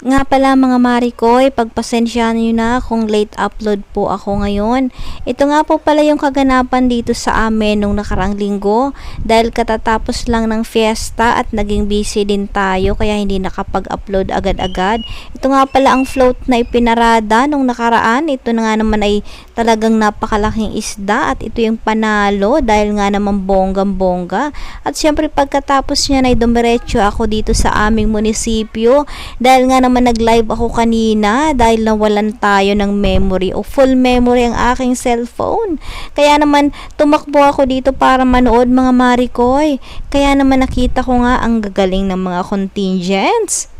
Nga pala mga Marikoy, pagpasensyahan nyo na kung late upload po ako ngayon. Ito nga po pala yung kaganapan dito sa amin nung nakarang linggo dahil katatapos lang ng fiesta at naging busy din tayo kaya hindi nakapag-upload agad-agad. Ito nga pala ang float na ipinarada nung nakaraan. Ito na nga naman ay talagang napakalaking isda at ito yung panalo dahil nga naman bonggang-bongga. At syempre pagkatapos niya ay dumiretso ako dito sa aming munisipyo dahil nga naman nag-live ako kanina dahil nawalan tayo ng memory o full memory ang aking cellphone. Kaya naman tumakbo ako dito para manood mga Marikoy. Kaya naman nakita ko nga ang gagaling ng mga contingents.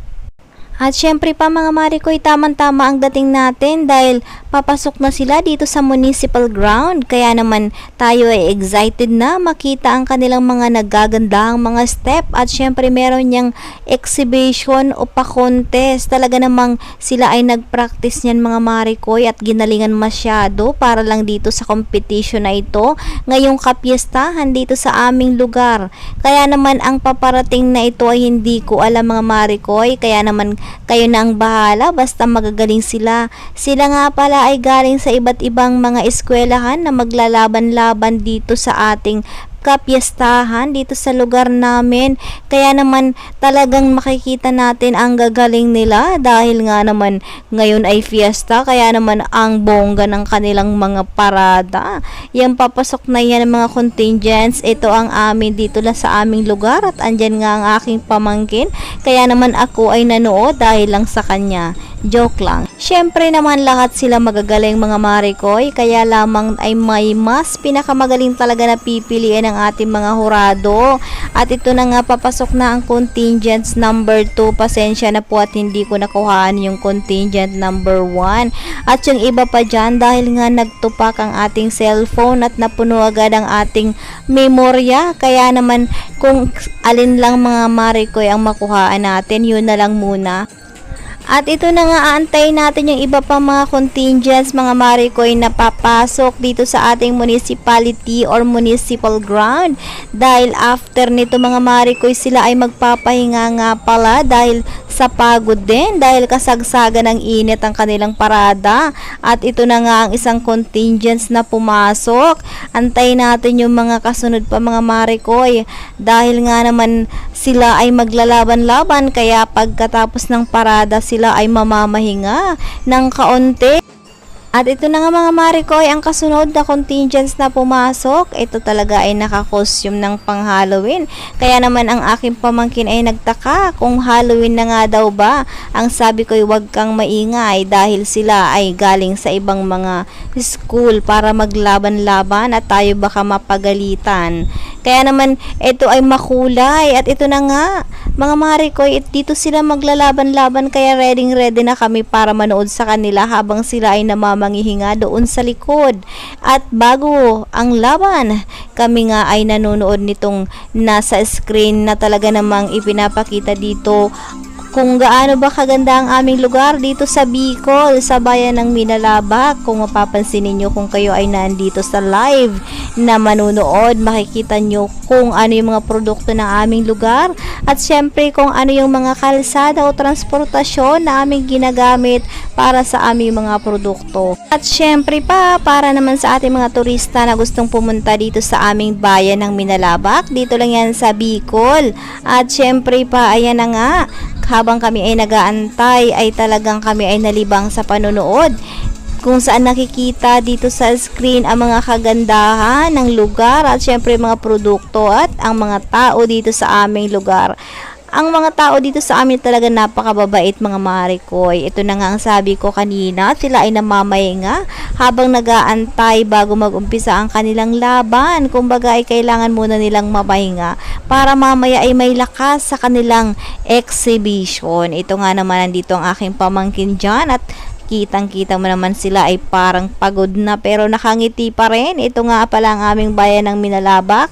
At syempre pa mga Marikoy, tamang-tama ang dating natin dahil papasok na sila dito sa municipal ground. Kaya naman tayo ay excited na makita ang kanilang mga nagagandahang mga step. At syempre meron niyang exhibition o pa-contest. Talaga namang sila ay nag-practice niyan mga Marikoy at ginalingan masyado para lang dito sa competition na ito. Ngayong kapiestahan dito sa aming lugar. Kaya naman ang paparating na ito ay hindi ko alam mga Marikoy. Kaya naman kayo na ang bahala basta magagaling sila. Sila nga pala ay galing sa iba't ibang mga eskwelahan na maglalaban-laban dito sa ating kapiestahan dito sa lugar namin. Kaya naman talagang makikita natin ang gagaling nila dahil nga naman ngayon ay fiesta kaya naman ang bongga ng kanilang mga parada. Yung papasok na yan ng mga contingents, ito ang amin dito lang sa aming lugar at andyan nga ang aking pamangkin. Kaya naman ako ay nanood dahil lang sa kanya. Joke lang. Syempre naman lahat sila magagaling mga Marikoy kaya lamang ay may mas pinakamagaling talaga na pipiliin ng ating mga hurado. At ito na nga papasok na ang contingents number 2. Pasensya na po at hindi ko nakuhaan yung contingent number 1. At yung iba pa dyan dahil nga nagtupak ang ating cellphone at napuno agad ang ating memorya. Kaya naman kung alin lang mga Marikoy ang makuhaan natin, yun na lang muna. At ito na nga aantayin natin yung iba pa mga contingents mga Marikoy na papasok dito sa ating municipality or municipal ground. Dahil after nito mga Marikoy sila ay magpapahinga nga pala dahil sa pagod din dahil kasagsagan ng init ang kanilang parada. At ito na nga ang isang contingents na pumasok. Antayin natin yung mga kasunod pa mga Marikoy dahil nga naman sila ay maglalaban-laban kaya pagkatapos ng parada sila ay mamamahinga ng kaunti. At ito na nga mga Marikoy, ang kasunod na contingents na pumasok, ito talaga ay naka-costume ng pang-Halloween. Kaya naman ang aking pamangkin ay nagtaka kung Halloween na nga daw ba. Ang sabi ko ay huwag kang maingay dahil sila ay galing sa ibang mga school para maglaban-laban at tayo baka mapagalitan. Kaya naman ito ay makulay at ito na nga mga Marikoy, dito sila maglalaban-laban kaya ready na kami para manood sa kanila habang sila ay namamahihinga doon sa likod. At bago ang laban, kami nga ay nanonood nitong nasa screen na talaga namang ipinapakita dito kung gaano ba kaganda ang aming lugar dito sa Bicol, sa bayan ng Minalabak. Kung mapapansin niyo kung kayo ay nandito sa live na manunood, makikita nyo kung ano yung mga produkto ng aming lugar at syempre kung ano yung mga kalsada o transportasyon na aming ginagamit para sa aming mga produkto. At syempre pa, para naman sa ating mga turista na gustong pumunta dito sa aming bayan ng Minalabak, dito lang yan sa Bicol. At syempre pa, ayan na nga, habang kami ay nagaantay ay talagang kami ay nalibang sa panonood kung saan nakikita dito sa screen ang mga kagandahan ng lugar at syempre mga produkto at ang mga tao dito sa aming lugar. Ang mga tao dito sa amin talaga napakababait mga Marikoy. Ito na nga ang sabi ko kanina, sila ay namamahinga habang nagaantay bago mag-umpisa ang kanilang laban. Kumbaga ay kailangan muna nilang mapahinga para mamaya ay may lakas sa kanilang exhibition. Ito nga naman nandito ang aking pamangkin dyan at kitang-kita mo naman sila ay parang pagod na pero nakangiti pa rin. Ito nga pala ang aming bayan ng Minalabak.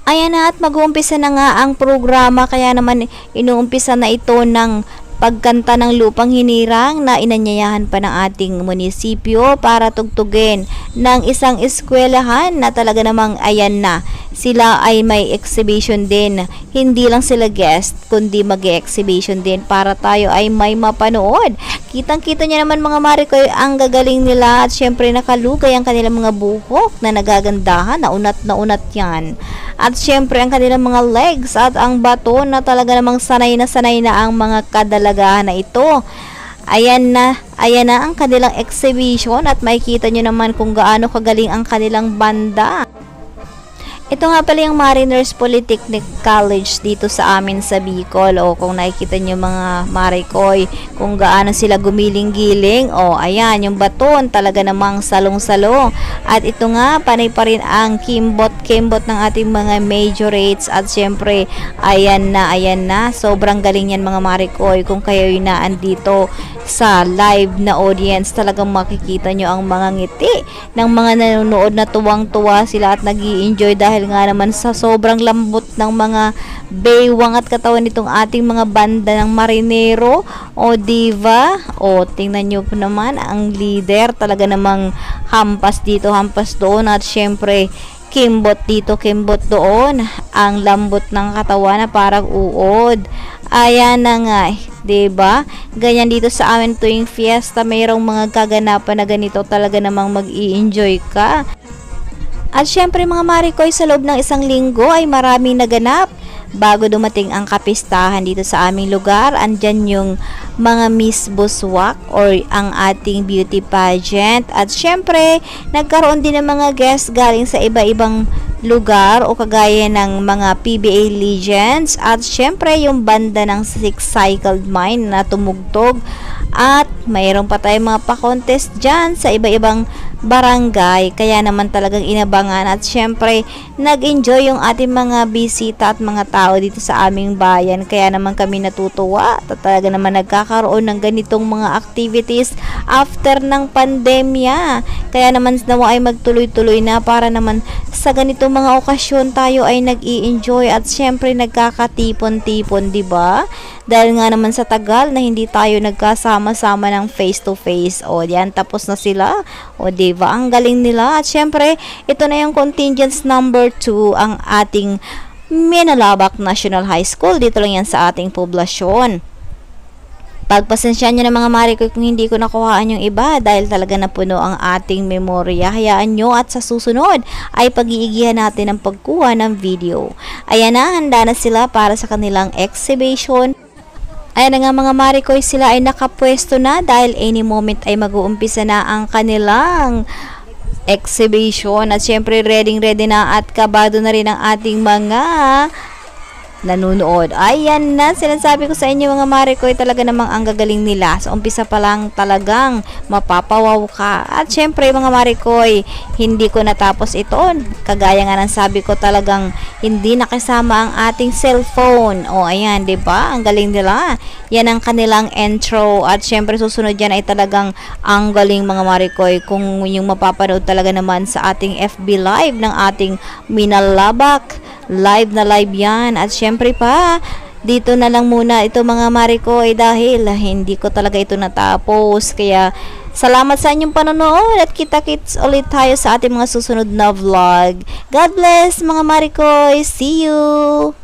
Ayan na at mag-uumpisa na nga ang programa kaya naman inuumpisa na ito ng pagkanta ng Lupang Hinirang na inanyayahan pa ng ating munisipyo para tugtugin ng isang eskwelahan na talaga namang ayan na. Sila ay may exhibition din. Hindi lang sila guest, kundi mag-exhibition din para tayo ay may mapanood. Kitang-kita niya naman mga Marikoy ang gagaling nila at syempre nakalugay ang kanilang mga buhok na nagagandahan, naunat na unat yan. At syempre ang kanilang mga legs at ang bato na talaga namang sanay na ang mga kadalagahan na ito. Ayan na ang kanilang exhibition at makikita nyo naman kung gaano kagaling ang kanilang banda. Ito nga pala yung Mariners Polytechnic College dito sa amin sa Bicol. O kung nakikita nyo mga Marikoy, kung gaano sila gumiling-giling. O ayan, yung baton talaga namang salong-salong. At ito nga, panay pa rin ang kimbot ng ating mga majorates. At syempre, ayan na. Sobrang galing yan mga Marikoy. Kung kayo'y naandito sa live na audience, talagang makikita nyo ang mga ngiti ng mga nanonood na tuwang-tuwa sila at nag-i-enjoy dahil nga naman sa sobrang lambot ng mga baywang at katawan nitong ating mga banda ng marinero o diva. O tingnan nyo po naman ang leader, talaga namang hampas dito, hampas doon at syempre kimbot dito, kimbot doon. Ang lambot ng katawan na parang uod. Ayan na nga, 'di ba? Ganyan dito sa amin tuwing fiesta, mayroong mga kaganapan na ganito, talaga namang mag-i-enjoy ka. At syempre mga Marikoy, sa loob ng isang linggo ay maraming naganap. Bago dumating ang kapistahan dito sa aming lugar, andyan yung mga Miss Buswak or ang ating beauty pageant. At syempre, nagkaroon din ng mga guests galing sa iba-ibang lugar o kagaya ng mga PBA legends. At syempre, yung banda ng Six Cycled Mind na tumugtog. At mayroon pa tayong mga pa-contest dyan sa iba-ibang barangay, kaya naman talagang inabangan at syempre nag-enjoy yung ating mga bisita at mga tao dito sa aming bayan, kaya naman kami natutuwa at talaga naman nagkakaroon ng ganitong mga activities after ng pandemya, kaya naman nawa ay magtuloy-tuloy na para naman sa ganitong mga okasyon tayo ay nag-i-enjoy at syempre nagkakatipon-tipon, di ba? Dahil nga naman sa tagal na hindi tayo nagkasama-sama ng face to face. O yan, tapos na sila. O diba, ang galing nila. At syempre, ito na yung contingents number 2, ang ating Minalabak National High School. Dito lang yan sa ating poblasyon. Pagpasensyahan nyo na mga Marikoy kung hindi ko nakuhaan yung iba dahil talaga napuno ang ating memorya. Hayaan nyo at sa susunod ay pag-iigihan natin ang pagkuha ng video. Ayan na, handa na sila para sa kanilang exhibition. Ayan na nga mga Marikoy, sila ay nakapwesto na dahil any moment ay mag-uumpisa na ang kanilang exhibition. At syempre ready na at kabado na rin ang ating mga nanonood. Ayan na, sinasabi ko sa inyo mga Marikoy, talaga namang ang gagaling nila. Sa umpisa pa lang talagang mapapawaw ka. At syempre mga Marikoy, hindi ko natapos ito. Kagaya nga ng sabi ko, talagang hindi nakasama ang ating cellphone. O ayan, 'di ba? Ang galing nila. Yan ang kanilang intro. At syempre susunod yan ay talagang ang galing mga Marikoy. Kung yung mapapanood talaga naman sa ating FB Live ng ating Minalabak, live na live yan. At syempre pa, dito na lang muna ito mga Marikoy dahil hindi ko talaga ito natapos. Kaya salamat sa inyong panonood at kita-kits ulit tayo sa ating mga susunod na vlog. God bless mga Marikoy. See you!